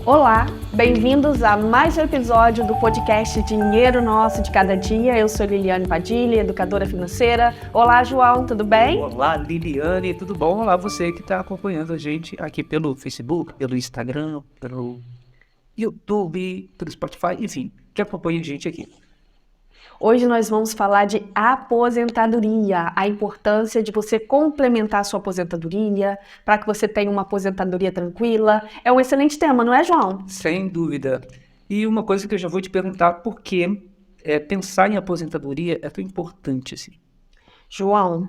Olá, bem-vindos a mais um episódio do podcast Dinheiro Nosso de Cada Dia. Eu sou Liliane Padilha, educadora financeira. Olá, João, tudo bem? Olá, Liliane, tudo bom? Olá, você que está acompanhando a gente aqui pelo Facebook, pelo Instagram, pelo YouTube, pelo Spotify, enfim, que acompanha a gente aqui. Hoje nós vamos falar de aposentadoria, a importância de você complementar a sua aposentadoria, para que você tenha uma aposentadoria tranquila. É um excelente tema, não é, João? Sem dúvida. E uma coisa que eu já vou te perguntar, por que pensar em aposentadoria é tão importante assim? João,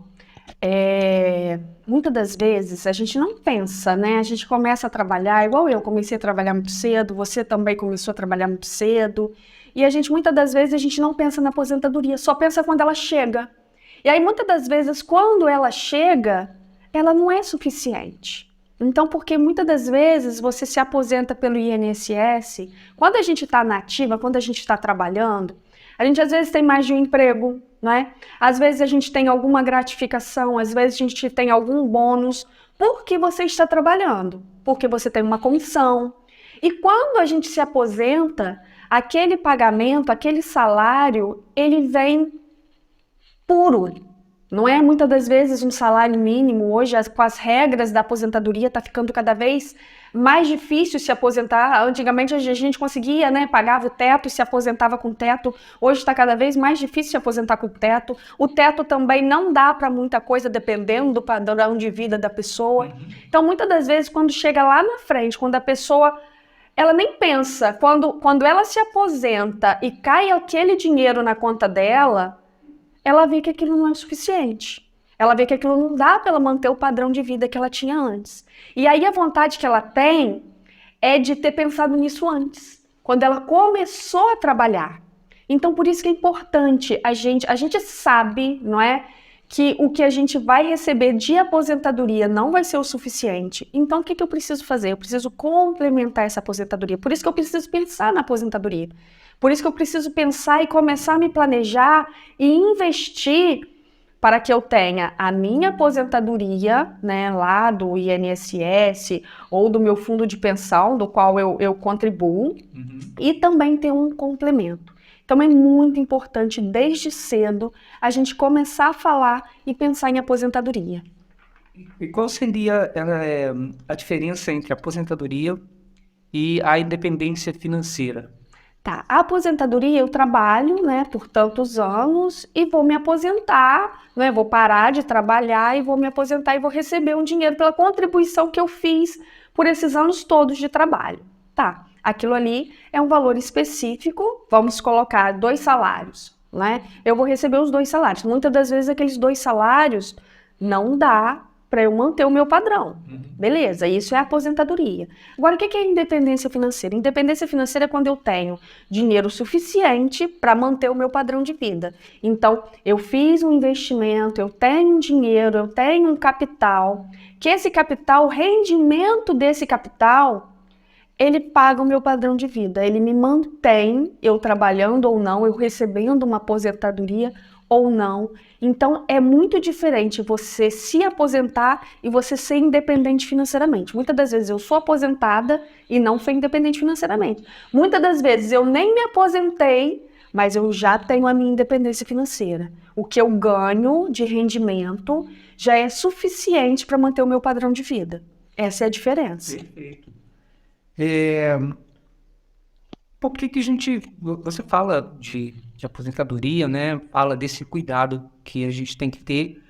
muitas das vezes a gente não pensa, né? A gente começa a trabalhar, igual eu comecei a trabalhar muito cedo, você também começou a trabalhar muito cedo, e muitas das vezes a gente não pensa na aposentadoria, só pensa quando ela chega. E aí muitas das vezes quando ela chega, ela não é suficiente. Então, porque muitas das vezes você se aposenta pelo INSS, quando a gente está na ativa, quando a gente está trabalhando, a gente às vezes tem mais de um emprego, né? Às vezes a gente tem alguma gratificação, às vezes a gente tem algum bônus, porque você está trabalhando, porque você tem uma comissão. E quando a gente se aposenta, aquele pagamento, aquele salário, ele vem puro. Não é muitas das vezes um salário mínimo. Hoje, com as regras da aposentadoria, está ficando cada vez mais difícil se aposentar. Antigamente a gente conseguia, né, pagava o teto e se aposentava com o teto. Hoje está cada vez mais difícil se aposentar com o teto. O teto também não dá para muita coisa, dependendo do padrão de vida da pessoa. Então, muitas das vezes, quando chega lá na frente, quando a pessoa... ela nem pensa, quando ela se aposenta e cai aquele dinheiro na conta dela, ela vê que aquilo não é suficiente. Ela vê que aquilo não dá para ela manter o padrão de vida que ela tinha antes. E aí a vontade que ela tem é de ter pensado nisso antes, quando ela começou a trabalhar. Então por isso que é importante, a gente sabe, não é? Que o que a gente vai receber de aposentadoria não vai ser o suficiente. Então, o que eu preciso fazer? Eu preciso complementar essa aposentadoria. Por isso que eu preciso pensar na aposentadoria. Por isso que eu preciso pensar e começar a me planejar e investir para que eu tenha a minha aposentadoria, né, lá do INSS ou do meu fundo de pensão, do qual eu contribuo, e também ter um complemento. Então é muito importante, desde cedo, a gente começar a falar e pensar em aposentadoria. E qual seria a diferença entre a aposentadoria e a independência financeira? Tá, a aposentadoria eu trabalho, né, por tantos anos e vou me aposentar, né, vou parar de trabalhar e vou me aposentar e vou receber um dinheiro pela contribuição que eu fiz por esses anos todos de trabalho. Tá, aquilo ali é um valor específico, vamos colocar 2 salários, né? Eu vou receber os 2 salários. Muitas das vezes aqueles 2 salários não dá para eu manter o meu padrão. Beleza, isso é aposentadoria. Agora, o que é independência financeira? Independência financeira é quando eu tenho dinheiro suficiente para manter o meu padrão de vida. Então, eu fiz um investimento, eu tenho um dinheiro, eu tenho um capital, que esse capital, o rendimento desse capital, ele paga o meu padrão de vida, ele me mantém, eu trabalhando ou não, eu recebendo uma aposentadoria ou não. Então, é muito diferente você se aposentar e você ser independente financeiramente. Muitas das vezes eu sou aposentada e não sou independente financeiramente. Muitas das vezes eu nem me aposentei, mas eu já tenho a minha independência financeira. O que eu ganho de rendimento já é suficiente para manter o meu padrão de vida. Essa é a diferença. Perfeito. Por que você fala de aposentadoria, né? Fala desse cuidado que a gente tem que ter.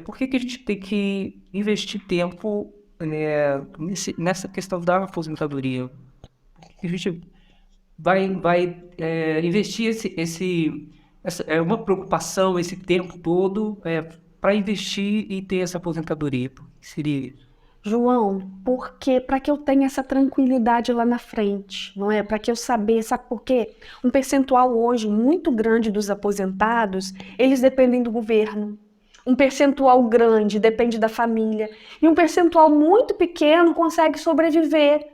Por que a gente tem que investir tempo, né, nessa questão da aposentadoria? Por que a gente vai investir uma preocupação, esse tempo todo para investir e ter essa aposentadoria? Por que seria isso? João, porque para que eu tenha essa tranquilidade lá na frente, não é? Para que eu saber, sabe por quê? Um percentual hoje muito grande dos aposentados, eles dependem do governo. Um percentual grande depende da família. E um percentual muito pequeno consegue sobreviver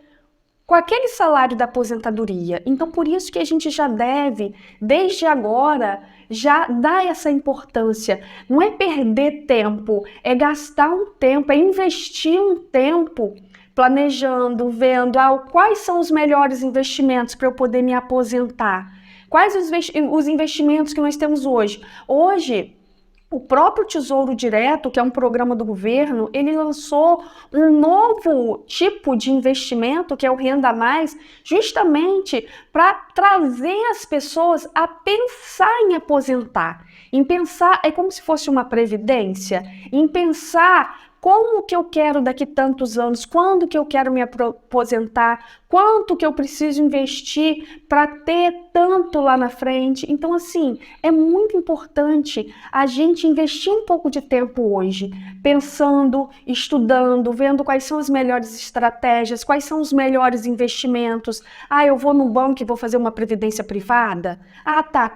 com aquele salário da aposentadoria. Então, por isso que a gente já deve, desde agora, já dá essa importância. Não é perder tempo, é gastar um tempo, é investir um tempo planejando, vendo quais são os melhores investimentos para eu poder me aposentar. Quais os investimentos que nós temos hoje? Hoje, o próprio Tesouro Direto, que é um programa do governo, ele lançou um novo tipo de investimento, que é o Renda Mais, justamente para trazer as pessoas a pensar em aposentar. Em pensar, é como se fosse uma previdência, em pensar como que eu quero daqui tantos anos, quando que eu quero me aposentar, quanto que eu preciso investir para ter tanto lá na frente. Então, assim, é muito importante a gente investir um pouco de tempo hoje, pensando, estudando, vendo quais são as melhores estratégias, quais são os melhores investimentos. Eu vou no banco e vou fazer uma previdência privada? Tá,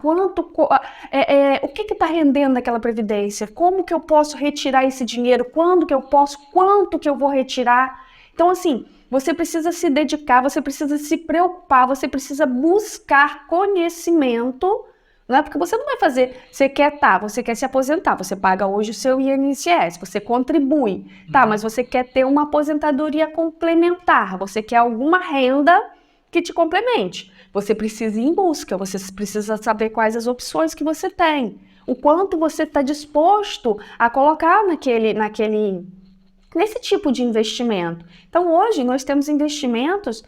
o que está rendendo aquela previdência? Como que eu posso retirar esse dinheiro? Quando que eu posso? Quanto que eu vou retirar? Então, assim, você precisa se dedicar, você precisa se preocupar, você precisa buscar conhecimento, né? Porque você não vai fazer, você quer se aposentar, você paga hoje o seu INSS, você contribui, mas você quer ter uma aposentadoria complementar, você quer alguma renda que te complemente. Você precisa ir em busca, você precisa saber quais as opções que você tem, o quanto você está disposto a colocar nesse tipo de investimento. Então, hoje, nós temos investimentos,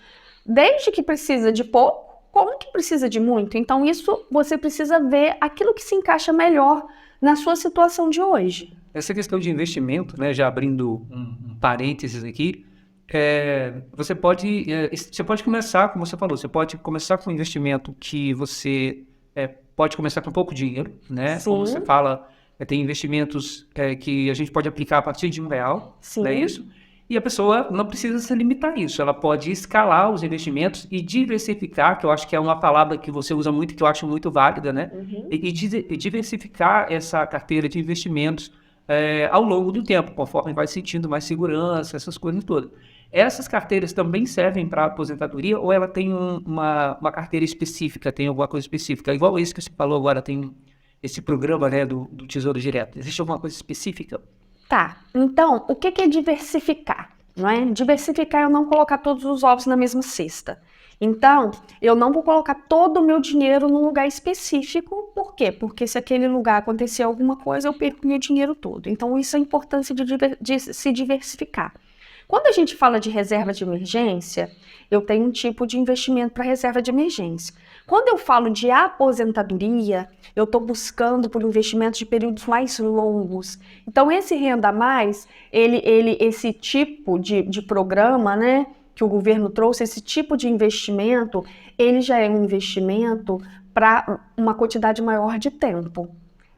desde que precisa de pouco, como que precisa de muito. Então, isso você precisa ver aquilo que se encaixa melhor na sua situação de hoje. Essa questão de investimento, né, já abrindo um parênteses aqui, você pode começar, como você falou, você pode começar com um investimento que você pode começar com pouco dinheiro, né? Sim. Como você fala, tem investimentos que a gente pode aplicar a partir de R$1, não é isso? E a pessoa não precisa se limitar a isso, ela pode escalar os investimentos e diversificar, que eu acho que é uma palavra que você usa muito, que eu acho muito válida, né? E diversificar essa carteira de investimentos ao longo do tempo, conforme vai sentindo mais segurança, essas coisas todas. Essas carteiras também servem para aposentadoria ou ela tem uma carteira específica, tem alguma coisa específica? Igual isso que você falou agora, tem esse programa, né, do Tesouro Direto. Existe alguma coisa específica? Tá, então, o que é diversificar? Não é? Diversificar é eu não colocar todos os ovos na mesma cesta. Então, eu não vou colocar todo o meu dinheiro num lugar específico. Por quê? Porque se aquele lugar acontecer alguma coisa, eu perco meu dinheiro todo. Então, isso é a importância de se diversificar. Quando a gente fala de reserva de emergência, eu tenho um tipo de investimento para reserva de emergência. Quando eu falo de aposentadoria, eu estou buscando por investimentos de períodos mais longos. Então, esse Renda Mais, esse tipo de programa, né, que o governo trouxe, esse tipo de investimento, ele já é um investimento para uma quantidade maior de tempo.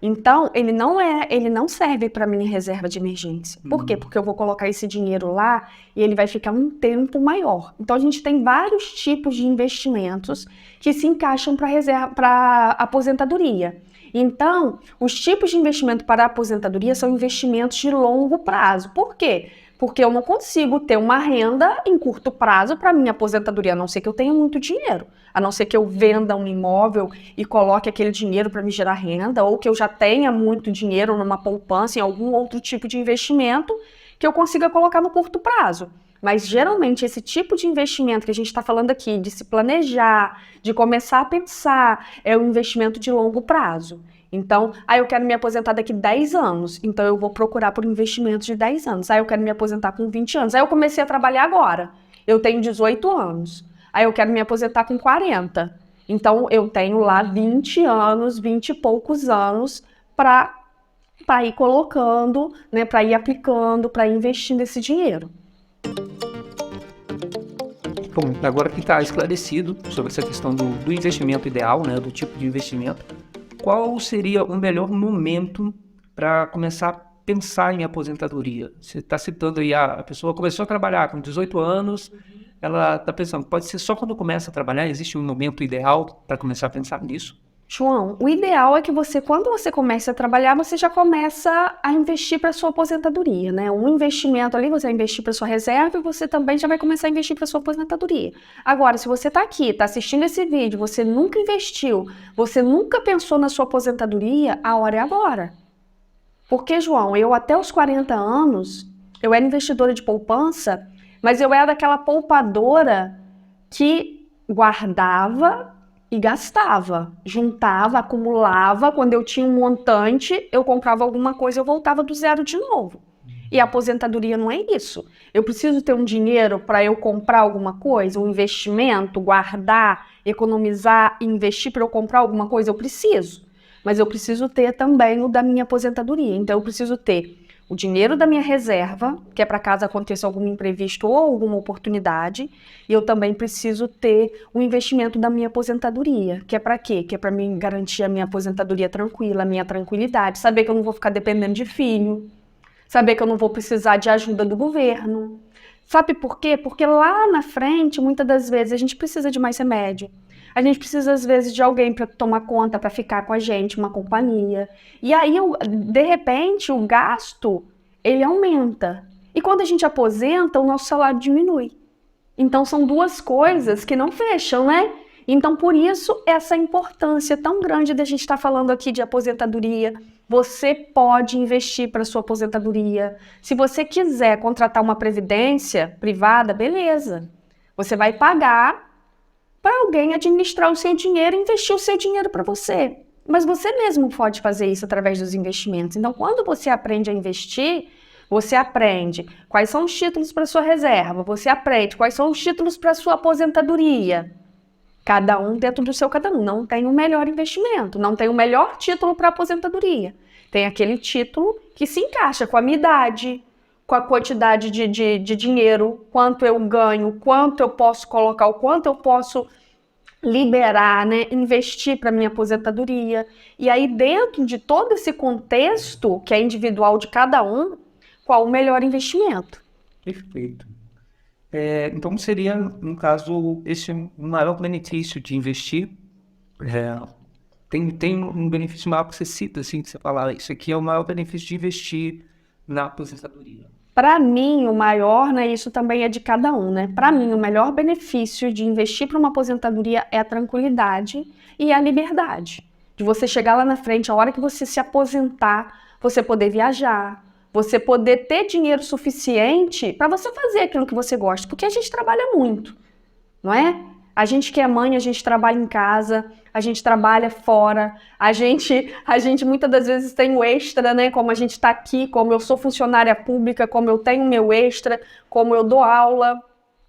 Então, ele não serve para minha reserva de emergência. Por quê? Porque eu vou colocar esse dinheiro lá e ele vai ficar um tempo maior. Então, a gente tem vários tipos de investimentos que se encaixam para aposentadoria. Então, os tipos de investimento para a aposentadoria são investimentos de longo prazo. Por quê? Porque eu não consigo ter uma renda em curto prazo para minha aposentadoria, a não ser que eu tenha muito dinheiro, a não ser que eu venda um imóvel e coloque aquele dinheiro para me gerar renda, ou que eu já tenha muito dinheiro numa poupança, em algum outro tipo de investimento que eu consiga colocar no curto prazo. Mas, geralmente, esse tipo de investimento que a gente está falando aqui, de se planejar, de começar a pensar, é um investimento de longo prazo. Então, eu quero me aposentar daqui 10 anos, então eu vou procurar por investimentos de 10 anos. Eu quero me aposentar com 20 anos. Eu comecei a trabalhar agora, eu tenho 18 anos. Eu quero me aposentar com 40. Então, eu tenho lá 20 anos, 20 e poucos anos para ir colocando, né, para ir aplicando, para ir investindo esse dinheiro. Bom, agora que está esclarecido sobre essa questão do investimento ideal, né, do tipo de investimento, qual seria o melhor momento para começar a pensar em aposentadoria? Você está citando aí, a pessoa começou a trabalhar com 18 anos, ela está pensando, pode ser só quando começa a trabalhar, existe um momento ideal para começar a pensar nisso? João, o ideal é que você, quando você começa a trabalhar, você já começa a investir para sua aposentadoria, né? Um investimento ali, você vai investir para sua reserva e você também já vai começar a investir para sua aposentadoria. Agora, se você está aqui, está assistindo esse vídeo, você nunca investiu, você nunca pensou na sua aposentadoria, a hora é agora. Porque, João, eu até os 40 anos, eu era investidora de poupança, mas eu era daquela poupadora que guardava e gastava, juntava, acumulava. Quando eu tinha um montante, eu comprava alguma coisa, eu voltava do zero de novo. E a aposentadoria não é isso. Eu preciso ter um dinheiro para eu comprar alguma coisa, um investimento, guardar, economizar, investir para eu comprar alguma coisa, eu preciso. Mas eu preciso ter também o da minha aposentadoria. Então eu preciso ter o dinheiro da minha reserva, que é para caso aconteça algum imprevisto ou alguma oportunidade, e eu também preciso ter o investimento da minha aposentadoria, que é para quê? Que é para mim garantir a minha aposentadoria tranquila, a minha tranquilidade, saber que eu não vou ficar dependendo de filho, saber que eu não vou precisar de ajuda do governo. Sabe por quê? Porque lá na frente, muitas das vezes, a gente precisa de mais remédio. A gente precisa, às vezes, de alguém para tomar conta, para ficar com a gente, uma companhia. E aí, de repente, o gasto, ele aumenta. E quando a gente aposenta, o nosso salário diminui. Então, são duas coisas que não fecham, né? Então, por isso, essa importância tão grande da gente estar falando aqui de aposentadoria. Você pode investir para sua aposentadoria. Se você quiser contratar uma previdência privada, beleza. Você vai pagar para alguém administrar o seu dinheiro e investir o seu dinheiro para você. Mas você mesmo pode fazer isso através dos investimentos. Então, quando você aprende a investir, você aprende quais são os títulos para sua reserva, você aprende quais são os títulos para sua aposentadoria. Cada um dentro do seu cada um. Não tem o melhor investimento, não tem o melhor título para aposentadoria. Tem aquele título que se encaixa com a minha idade, com a quantidade de dinheiro, quanto eu ganho, quanto eu posso colocar, o quanto eu posso liberar, né, investir para minha aposentadoria. E aí, dentro de todo esse contexto, que é individual de cada um, qual o melhor investimento? Perfeito. Então seria, no caso, esse o maior benefício de investir. Tem um benefício maior que você cita, assim, que você fala, isso aqui é o maior benefício de investir na aposentadoria. Para mim, o maior, né, isso também é de cada um, né? Para mim, o melhor benefício de investir para uma aposentadoria é a tranquilidade e a liberdade. De você chegar lá na frente, a hora que você se aposentar, você poder viajar, você poder ter dinheiro suficiente para você fazer aquilo que você gosta, porque a gente trabalha muito, não é? A gente que é mãe, a gente trabalha em casa, a gente trabalha fora, a gente muitas das vezes tem o extra, né? Como a gente está aqui, como eu sou funcionária pública, como eu tenho meu extra, como eu dou aula,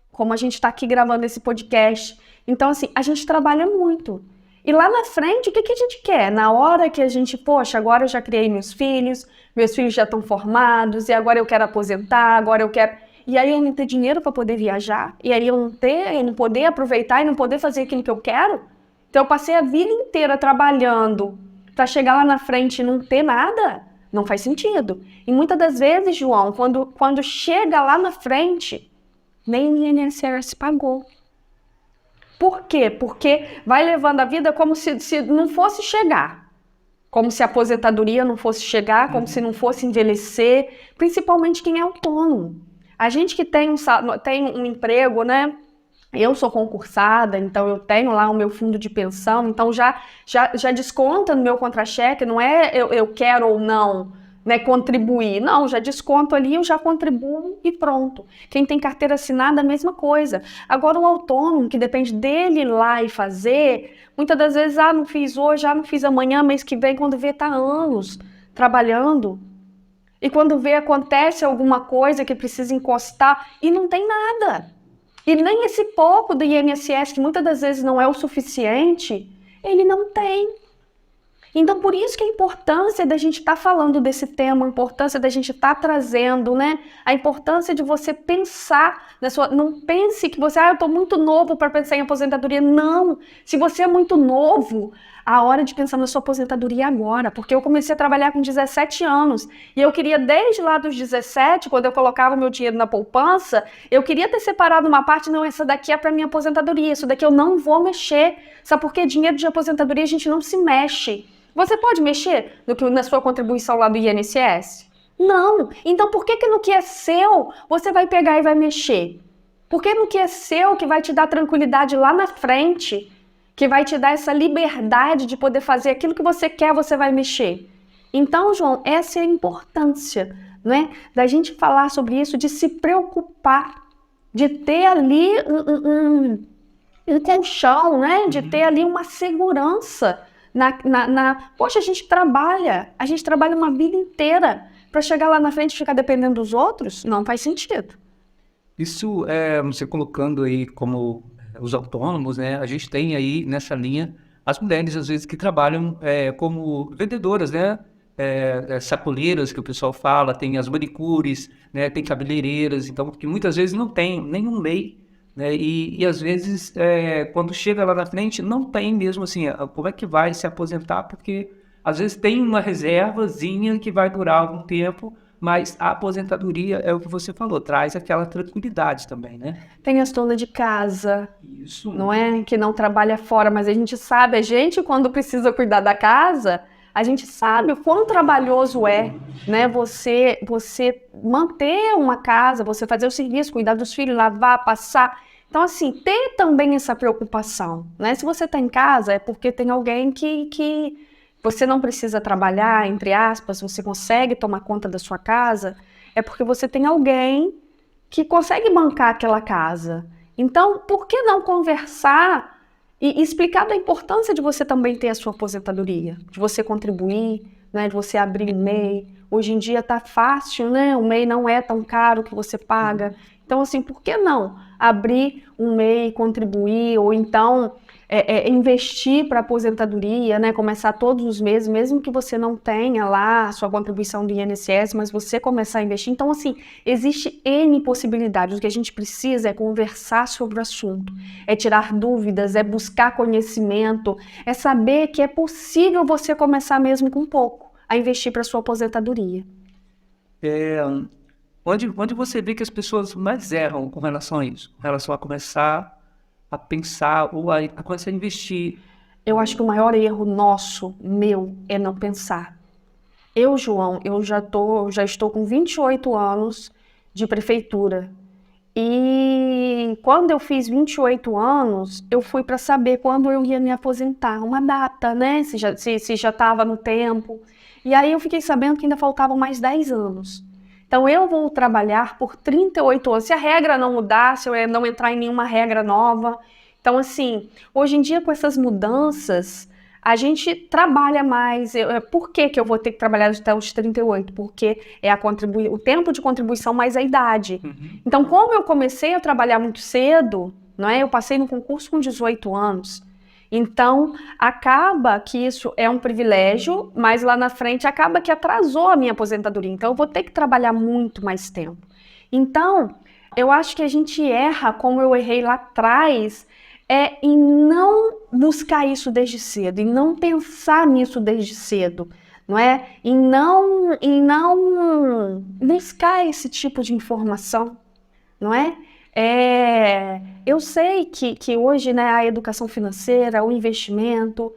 como a gente está aqui gravando esse podcast. Então, assim, a gente trabalha muito. E lá na frente, o que a gente quer? Na hora que a gente, poxa, agora eu já criei meus filhos já estão formados, e agora eu quero aposentar, agora eu quero... E aí eu não ter dinheiro para poder viajar, e aí eu não poder aproveitar e não poder fazer aquilo que eu quero. Então eu passei a vida inteira trabalhando para chegar lá na frente e não ter nada, não faz sentido. E muitas das vezes, João, quando chega lá na frente, nem o INSS pagou. Por quê? Porque vai levando a vida como se não fosse chegar. Como se a aposentadoria não fosse chegar, como se não fosse envelhecer, principalmente quem é autônomo. A gente que tem um emprego, né? Eu sou concursada, então eu tenho lá o meu fundo de pensão, então já desconta no meu contra-cheque, não é eu quero ou não, né, contribuir. Não, já desconto ali, eu já contribuo e pronto. Quem tem carteira assinada, a mesma coisa. Agora o autônomo, que depende dele ir lá e fazer, muitas das vezes, não fiz hoje, não fiz amanhã, mês que vem, quando vê, tá anos trabalhando. E quando vê, acontece alguma coisa que precisa encostar e não tem nada. E nem esse pouco do INSS, que muitas das vezes não é o suficiente, ele não tem. Então, por isso que a importância da gente estar falando desse tema, a importância da gente estar trazendo, né? A importância de você pensar na sua... Não pense que você, eu estou muito novo para pensar em aposentadoria. Não! Se você é muito novo, a hora de pensar na sua aposentadoria é agora, porque eu comecei a trabalhar com 17 anos, e eu queria desde lá dos 17, quando eu colocava meu dinheiro na poupança, eu queria ter separado uma parte, não, essa daqui é para minha aposentadoria, isso daqui eu não vou mexer. Sabe por quê? Dinheiro de aposentadoria a gente não se mexe. Você pode mexer na sua contribuição lá do INSS? Não. Então por que no que é seu você vai pegar e vai mexer? Porque no que é seu, que vai te dar tranquilidade lá na frente, que vai te dar essa liberdade de poder fazer aquilo que você quer, você vai mexer. Então, João, essa é a importância, né, da gente falar sobre isso, de se preocupar, de ter ali um colchão, né, de ter ali uma segurança. Poxa, a gente trabalha uma vida inteira para chegar lá na frente e ficar dependendo dos outros? Não faz sentido. Isso, você colocando aí como os autônomos, né? A gente tem aí nessa linha as mulheres, às vezes, que trabalham como vendedoras, né? Sacoleiras, que o pessoal fala, tem as manicures, né? Tem cabeleireiras, então, que muitas vezes não tem nenhum MEI, né? E às vezes, quando chega lá na frente, não tem mesmo assim, como é que vai se aposentar, porque às vezes tem uma reservazinha que vai durar algum tempo, mas a aposentadoria é o que você falou, traz aquela tranquilidade também, né? Tem as donas de casa, Isso. não é? Que não trabalha fora, mas a gente sabe, a gente quando precisa cuidar da casa, a gente sabe o quão trabalhoso é, né? Você manter uma casa, você fazer o serviço, cuidar dos filhos, lavar, passar. Então, assim, ter também essa preocupação, né? Se você está em casa, é porque tem alguém que você não precisa trabalhar, entre aspas, você consegue tomar conta da sua casa, é porque você tem alguém que consegue bancar aquela casa. Então, por que não conversar e explicar da importância de você também ter a sua aposentadoria, de você contribuir, né, de você abrir um MEI. Hoje em dia tá fácil, né? O MEI não é tão caro que você paga. Então, assim, por que não abrir um MEI, contribuir, ou então investir para aposentadoria, né? Começar todos os meses, mesmo que você não tenha lá a sua contribuição do INSS, mas você começar a investir. Então, assim, existe N possibilidades. O que a gente precisa é conversar sobre o assunto, é tirar dúvidas, é buscar conhecimento, é saber que é possível você começar mesmo com pouco a investir para sua aposentadoria. Onde você vê que as pessoas mais erram com relação a isso, com relação a começar a pensar ou a começar a investir? Eu acho que o maior erro nosso, meu, é não pensar. Eu, João, já estou com 28 anos de prefeitura. E quando eu fiz 28 anos, eu fui para saber quando eu ia me aposentar, uma data, né? Se já estava no tempo. E aí eu fiquei sabendo que ainda faltavam mais 10 anos. Então eu vou trabalhar por 38 anos. Se a regra não mudar, se eu não entrar em nenhuma regra nova. Então, assim, hoje em dia com essas mudanças, a gente trabalha mais. Por que eu vou ter que trabalhar até os 38? Porque é o tempo de contribuição mais a idade. Uhum. Então, como eu comecei a trabalhar muito cedo, não é? Eu passei no concurso com 18 anos. Então, acaba que isso é um privilégio, mas lá na frente acaba que atrasou a minha aposentadoria. Então, eu vou ter que trabalhar muito mais tempo. Então, eu acho que a gente erra, como eu errei lá atrás, em não buscar isso desde cedo, em não pensar nisso desde cedo, não é? Em não buscar esse tipo de informação, não é? Eu sei que hoje, né, a educação financeira, o investimento,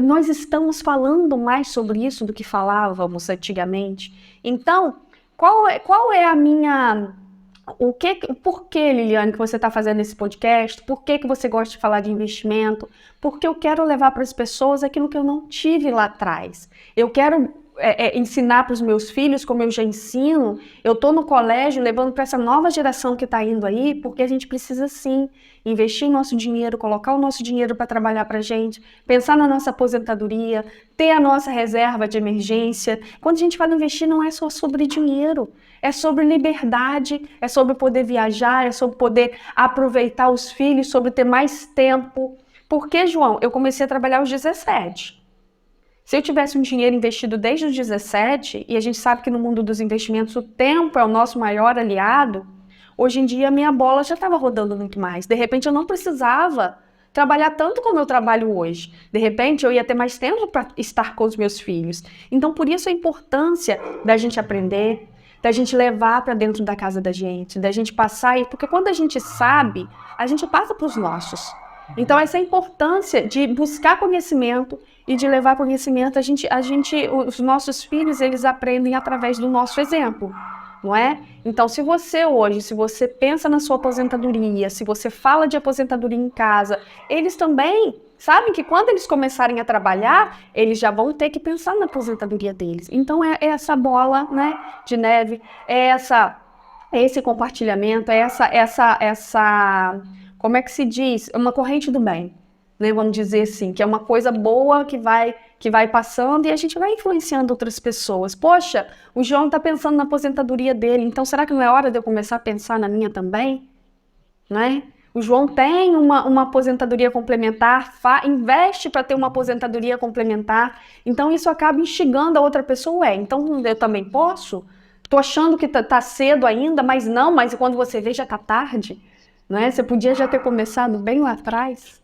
nós estamos falando mais sobre isso do que falávamos antigamente. Então, qual é a minha... Por que, Liliane, que você está fazendo esse podcast? Por que você gosta de falar de investimento? Porque eu quero levar para as pessoas aquilo que eu não tive lá atrás. Eu quero ensinar para os meus filhos, como eu já ensino. Eu estou no colégio levando para essa nova geração que está indo aí, porque a gente precisa sim investir o nosso dinheiro, colocar o nosso dinheiro para trabalhar para a gente, pensar na nossa aposentadoria, ter a nossa reserva de emergência. Quando a gente fala investir, não é só sobre dinheiro, é sobre liberdade, é sobre poder viajar, é sobre poder aproveitar os filhos, sobre ter mais tempo. Porque, João, eu comecei a trabalhar aos 17. Se eu tivesse um dinheiro investido desde os 17, e a gente sabe que no mundo dos investimentos o tempo é o nosso maior aliado, hoje em dia a minha bola já estava rodando muito mais. De repente eu não precisava trabalhar tanto como eu trabalho hoje. De repente, eu ia ter mais tempo para estar com os meus filhos. Então, por isso a importância da gente aprender, da gente levar para dentro da casa da gente, da gente passar aí, porque quando a gente sabe, a gente passa para os nossos. Então, essa importância de buscar conhecimento e de levar conhecimento, os nossos filhos, eles aprendem através do nosso exemplo, não é? Então, se você pensa na sua aposentadoria, se você fala de aposentadoria em casa, eles também sabem que quando eles começarem a trabalhar, eles já vão ter que pensar na aposentadoria deles. Então, é essa bola, né, de neve, é esse compartilhamento, como é que se diz? Uma corrente do bem, né? Vamos dizer assim, que é uma coisa boa que vai passando e a gente vai influenciando outras pessoas. Poxa, o João está pensando na aposentadoria dele, então será que não é hora de eu começar a pensar na minha também? Né? O João tem uma aposentadoria complementar, investe para ter uma aposentadoria complementar, então isso acaba instigando a outra pessoa. Então eu também posso? Estou achando que tá cedo ainda, mas quando você vê já está tarde. Né? Você podia já ter começado bem lá atrás.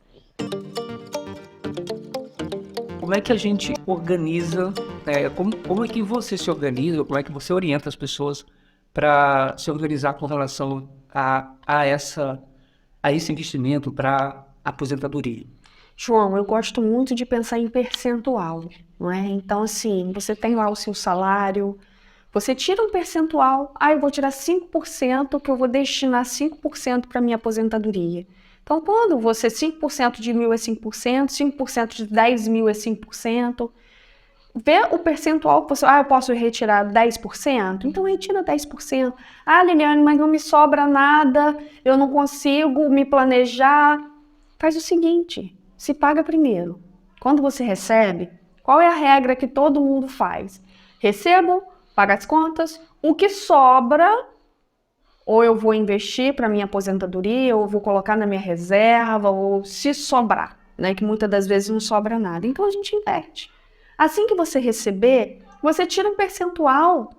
Como é que a gente organiza, como é que você se organiza, como é que você orienta as pessoas para se organizar com relação a esse investimento para aposentadoria? João, eu gosto muito de pensar em percentual, não é? Então, assim, você tem lá o seu salário, você tira um percentual, eu vou tirar 5%, que eu vou destinar 5% para minha aposentadoria. Então, quando você 5% de 1.000 é 5%, 5% de 10 mil é 5%, vê o percentual que você... eu posso retirar 10%? Então, retira 10%. Liliane, mas não me sobra nada, eu não consigo me planejar. Faz o seguinte, se paga primeiro. Quando você recebe, qual é a regra que todo mundo faz? Recebo, paga as contas, o que sobra, ou eu vou investir para minha aposentadoria, ou vou colocar na minha reserva, ou se sobrar, né? Que muitas das vezes não sobra nada. Então a gente investe. Assim que você receber, você tira um percentual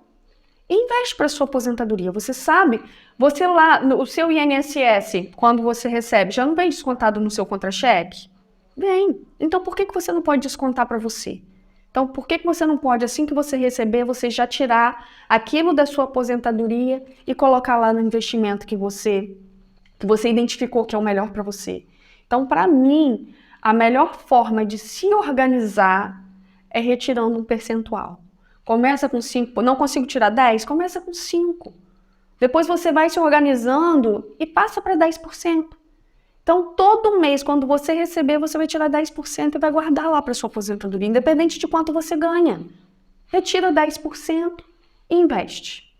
e investe para sua aposentadoria. Você sabe, você lá, o seu INSS, quando você recebe, já não vem descontado no seu contra-cheque? Vem. Então por que você não pode descontar para você? Então, por que você não pode, assim que você receber, você já tirar aquilo da sua aposentadoria e colocar lá no investimento que você identificou que é o melhor para você? Então, para mim, a melhor forma de se organizar é retirando um percentual. Começa com 5, não consigo tirar 10? Começa com 5. Depois você vai se organizando e passa para 10%. Então, todo mês, quando você receber, você vai tirar 10% e vai guardar lá para sua aposentadoria, independente de quanto você ganha. Retira 10% e investe.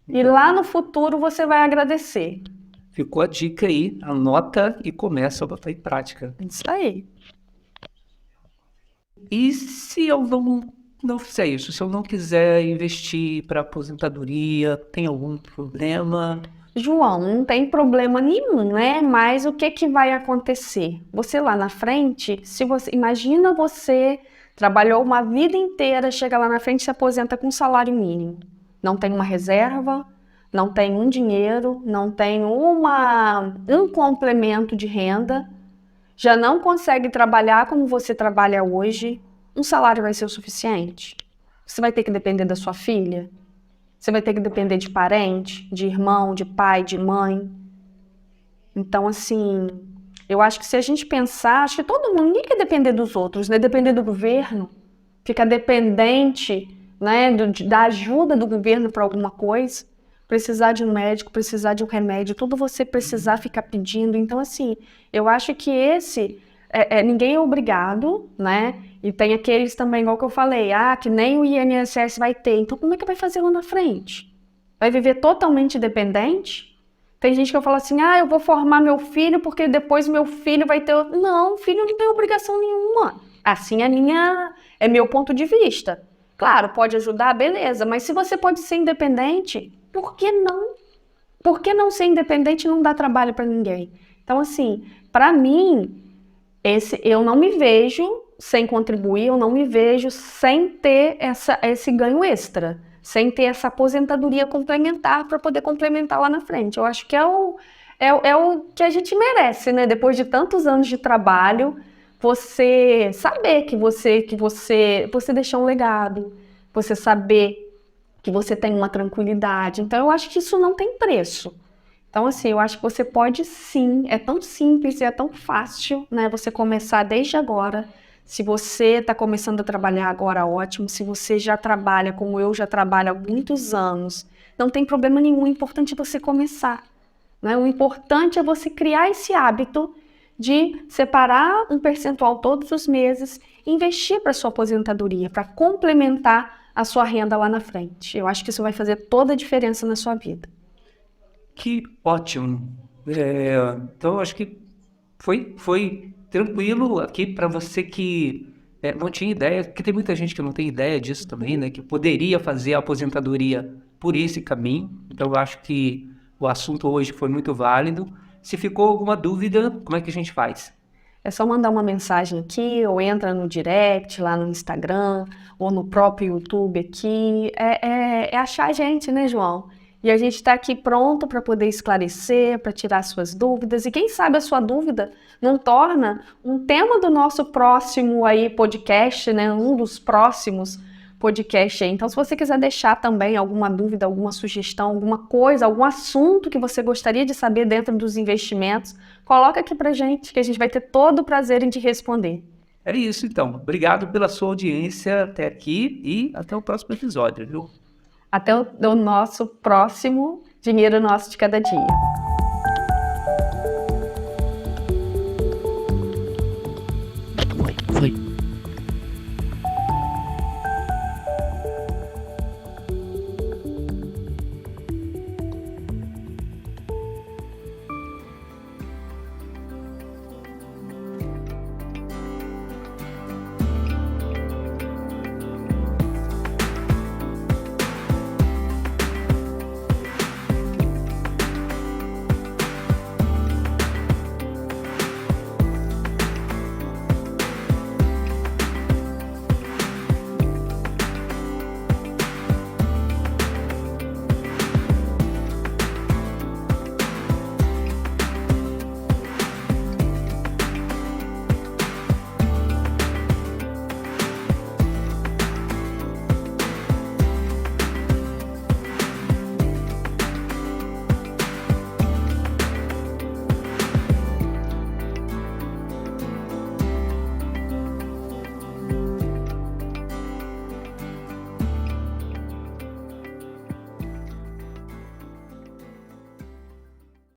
E lá no futuro você vai agradecer. Ficou a dica aí, anota e começa a botar em prática. Isso aí. E se eu não fizer isso, se eu não quiser investir para aposentadoria, tem algum problema? João, não tem problema nenhum, né? Mas o que vai acontecer? Você lá na frente, imagina você trabalhou uma vida inteira, chega lá na frente e se aposenta com um salário mínimo. Não tem uma reserva, não tem um dinheiro, não tem um complemento de renda, já não consegue trabalhar como você trabalha hoje, um salário vai ser o suficiente? Você vai ter que depender da sua filha? Você vai ter que depender de parente, de irmão, de pai, de mãe. Então, assim, eu acho que se a gente pensar, acho que todo mundo, ninguém quer depender dos outros, né? Depender do governo, ficar dependente, né, da ajuda do governo para alguma coisa, precisar de um médico, precisar de um remédio, tudo você precisar ficar pedindo. Então, assim, eu acho que ninguém é obrigado, né? E tem aqueles também, igual que eu falei, que nem o INSS vai ter. Então, como é que vai fazer lá na frente? Vai viver totalmente dependente? Tem gente que eu falo assim, eu vou formar meu filho porque depois meu filho vai ter... Não, o filho não tem obrigação nenhuma. Assim é meu ponto de vista. Claro, pode ajudar, beleza, mas se você pode ser independente, por que não? Por que não ser independente e não dar trabalho para ninguém? Então, assim, para mim, eu não me vejo sem contribuir, eu não me vejo sem ter esse ganho extra, sem ter essa aposentadoria complementar para poder complementar lá na frente. Eu acho que é o que a gente merece, né? Depois de tantos anos de trabalho, você saber que você deixou um legado, você saber que você tem uma tranquilidade. Então, eu acho que isso não tem preço. Então, assim, eu acho que você pode sim, é tão simples e é tão fácil, né? Você começar desde agora. Se você está começando a trabalhar agora, ótimo. Se você já trabalha, como eu já trabalho há muitos anos, não tem problema nenhum. O importante é você começar, né? O importante é você criar esse hábito de separar um percentual todos os meses e investir para sua aposentadoria, para complementar a sua renda lá na frente. Eu acho que isso vai fazer toda a diferença na sua vida. Que ótimo. Então, eu acho que foi tranquilo aqui para você que não tinha ideia, porque tem muita gente que não tem ideia disso também, né? Que poderia fazer a aposentadoria por esse caminho. Então, eu acho que o assunto hoje foi muito válido. Se ficou alguma dúvida, como é que a gente faz? É só mandar uma mensagem aqui, ou entra no direct, lá no Instagram, ou no próprio YouTube aqui. É achar a gente, né, João? E a gente está aqui pronto para poder esclarecer, para tirar suas dúvidas. E quem sabe a sua dúvida não torna um tema do nosso próximo aí podcast, né? Um dos próximos podcasts aí. Então, se você quiser deixar também alguma dúvida, alguma sugestão, alguma coisa, algum assunto que você gostaria de saber dentro dos investimentos, coloca aqui pra gente, que a gente vai ter todo o prazer em te responder. É isso, então. Obrigado pela sua audiência até aqui e até o próximo episódio, viu? Até o nosso próximo Dinheiro Nosso de Cada Dia.